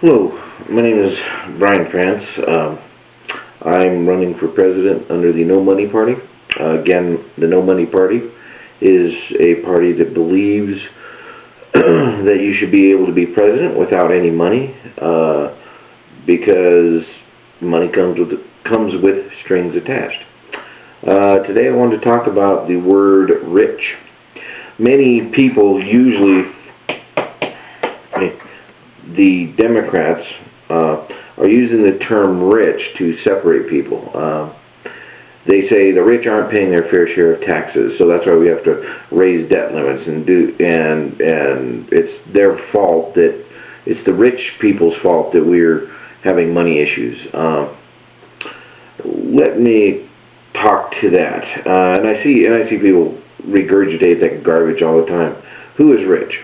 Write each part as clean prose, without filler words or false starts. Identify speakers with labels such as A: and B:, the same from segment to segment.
A: Hello, my name is Brian France. I'm running for president under the No Money Party. Again, the No Money Party is a party that believes that you should be able to be president without any money, because money comes with strings attached. Today I wanted to talk about the word rich. Many people, usually the Democrats, are using the term rich to separate people. They say the rich aren't paying their fair share of taxes, so that's why we have to raise debt limits and it's their fault, that it's the rich people's fault that we're having money issues. Let me talk to that. And I see people regurgitate that garbage all the time. Who is rich?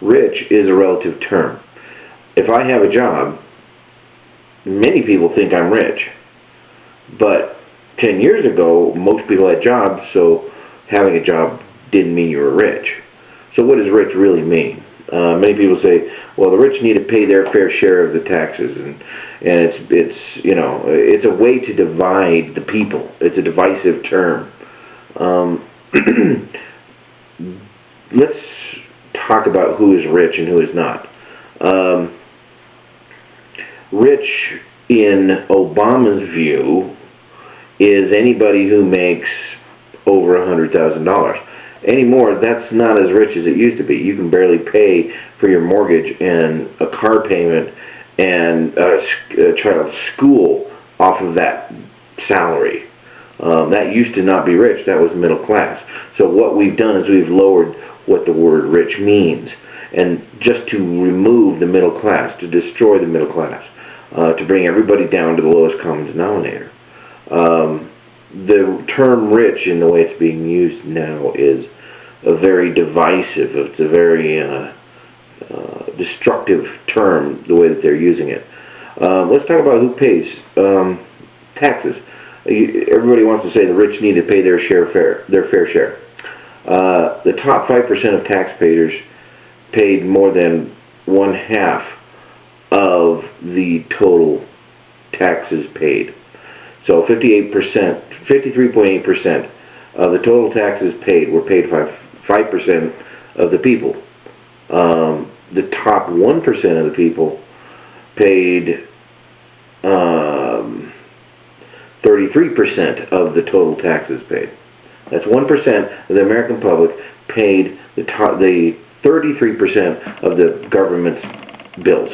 A: Rich is a relative term. If I have a job, many people think I'm rich. But 10 years ago, most people had jobs, so having a job didn't mean you were rich. So what does rich really mean? Many people say, well, the rich need to pay their fair share of the taxes, and it's a way to divide the people. It's a divisive term. Let's talk about who is rich and who is not. Rich, in Obama's view, is anybody who makes over $100,000. Anymore, that's not as rich as it used to be. You can barely pay for your mortgage and a car payment and a child's school off of that salary. That used to not be rich. That was middle class. So what we've done is we've lowered what the word rich means, and just to remove the middle class, to destroy the middle class, to bring everybody down to the lowest common denominator. The term rich, in the way it's being used now, is a very divisive, it's a very destructive term, the way that they're using it. Let's talk about who pays taxes. Everybody wants to say the rich need to pay their fair share. The top 5% of taxpayers paid more than 1/2 of the total taxes paid. So 53.8% of the total taxes paid were paid by 5% of the people. The top 1% of the people paid 33% of the total taxes paid. That's 1% of the American public paid the 33% of the government's bills.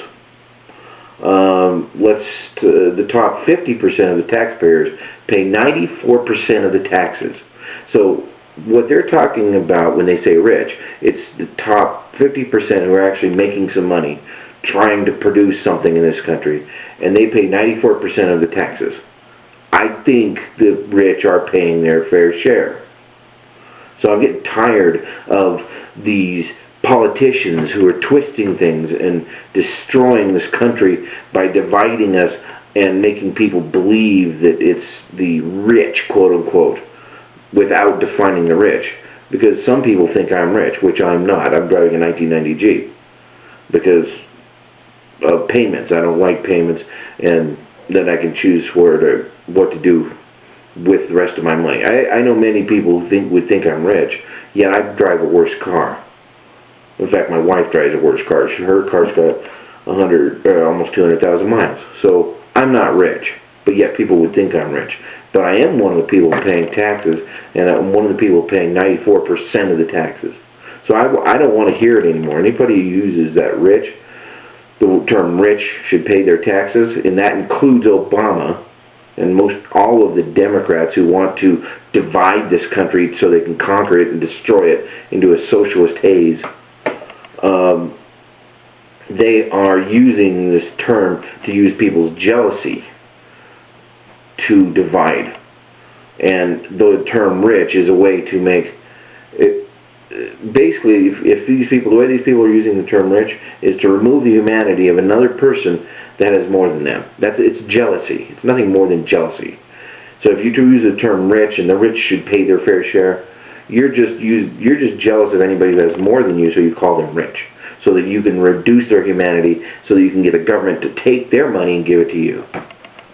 A: The top 50% of the taxpayers pay 94% of the taxes. So what they're talking about when they say rich, it's the top 50% who are actually making some money, trying to produce something in this country, and they pay 94% of the taxes. I think the rich are paying their fair share. So I'm getting tired of these politicians who are twisting things and destroying this country by dividing us and making people believe that it's the rich, quote unquote, without defining the rich. Because some people think I'm rich, which I'm not. I'm driving a 1990 Jeep because of payments. I don't like payments, and then I can choose what to do with the rest of my money. I know many people who would think I'm rich, yet I drive a worse car. In fact, my wife drives a worse car. Her car's got almost 200,000 miles. So I'm not rich, but yet people would think I'm rich. But I am one of the people paying taxes, and I'm one of the people paying 94% of the taxes. So I don't want to hear it anymore. Anybody who uses that rich, the term rich, should pay their taxes, and that includes Obama and all of the Democrats who want to divide this country so they can conquer it and destroy it into a socialist haze. They are using this term to use people's jealousy to divide. And the term rich is a way to make it. Basically, if these people, the way these people are using the term rich is to remove the humanity of another person that has more than them. It's jealousy. It's nothing more than jealousy. So if you use the term rich and the rich should pay their fair share, you're just jealous of anybody who has more than you, so you call them rich. so that you can reduce their humanity, so that you can get the government to take their money and give it to you.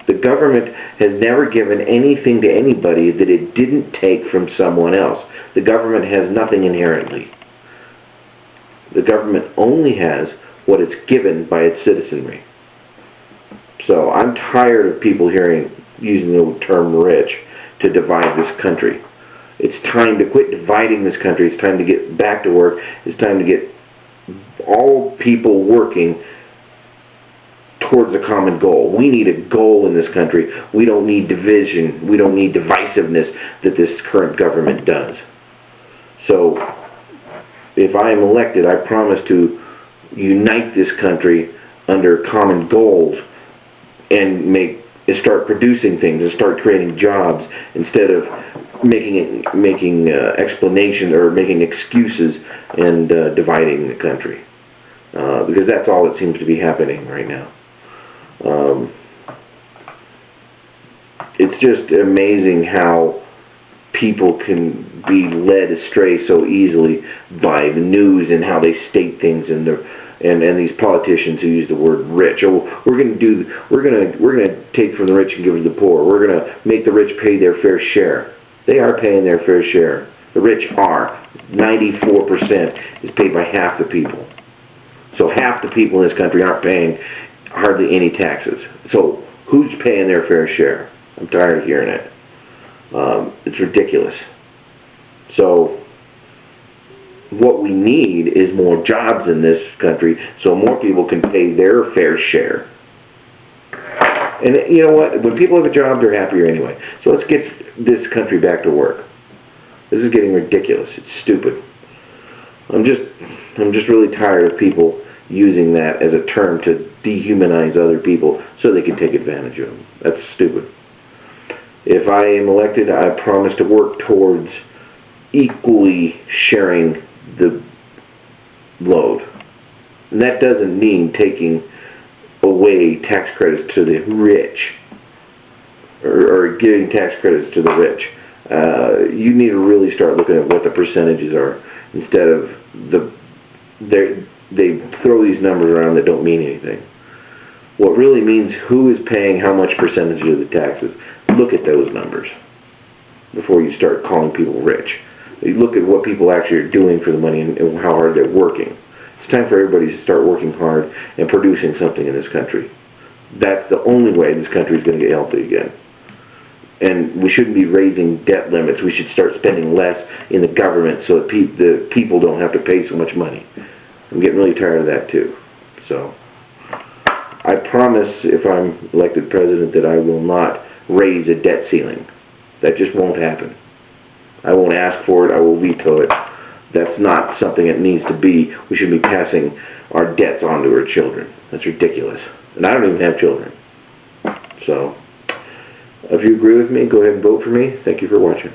A: The government has never given anything to anybody that it didn't take from someone else. The government has nothing inherently. The government only has what it's given by its citizenry. So I'm tired of people using the term rich to divide this country. It's time to quit dividing this country. It's time to get back to work. It's time to get all people working towards a common goal. We need a goal in this country. We don't need division. We don't need divisiveness that this current government does. So if I am elected, I promise to unite this country under common goals and start producing things and start creating jobs instead of making explanations or making excuses and dividing the country, because that's all that seems to be happening right now. It's just amazing how people can be led astray so easily by the news and how they state things and these politicians who use the word rich. Oh, we're going to take from the rich and give it to the poor. We're going to make the rich pay their fair share. They are paying their fair share. The rich are. 94% is paid by half the people. So half the people in this country aren't paying hardly any taxes. So who's paying their fair share? I'm tired of hearing it. It's ridiculous. So what we need is more jobs in this country so more people can pay their fair share. And you know what? When people have a job, they're happier anyway. So let's get this country back to work. This is getting ridiculous. It's stupid. I'm just really tired of people using that as a term to dehumanize other people so they can take advantage of them. That's stupid. If I am elected, I promise to work towards equally sharing the load. And that doesn't mean taking away tax credits to the rich or giving tax credits to the rich. You need to really start looking at what the percentages are instead of they throw these numbers around that don't mean anything. What really means who is paying how much percentage of the taxes. Look at those numbers before you start calling people rich. You look at what people actually are doing for the money and how hard they're working. It's time for everybody to start working hard and producing something in this country. That's the only way this country is going to get healthy again. And we shouldn't be raising debt limits. We should start spending less in the government so that the people don't have to pay so much money. I'm getting really tired of that too. So I promise if I'm elected president that I will not raise a debt ceiling. That just won't happen. I won't ask for it. I will veto it. That's not something that needs to be. We should be passing our debts on to our children. That's ridiculous. And I don't even have children. So if you agree with me, go ahead and vote for me. Thank you for watching.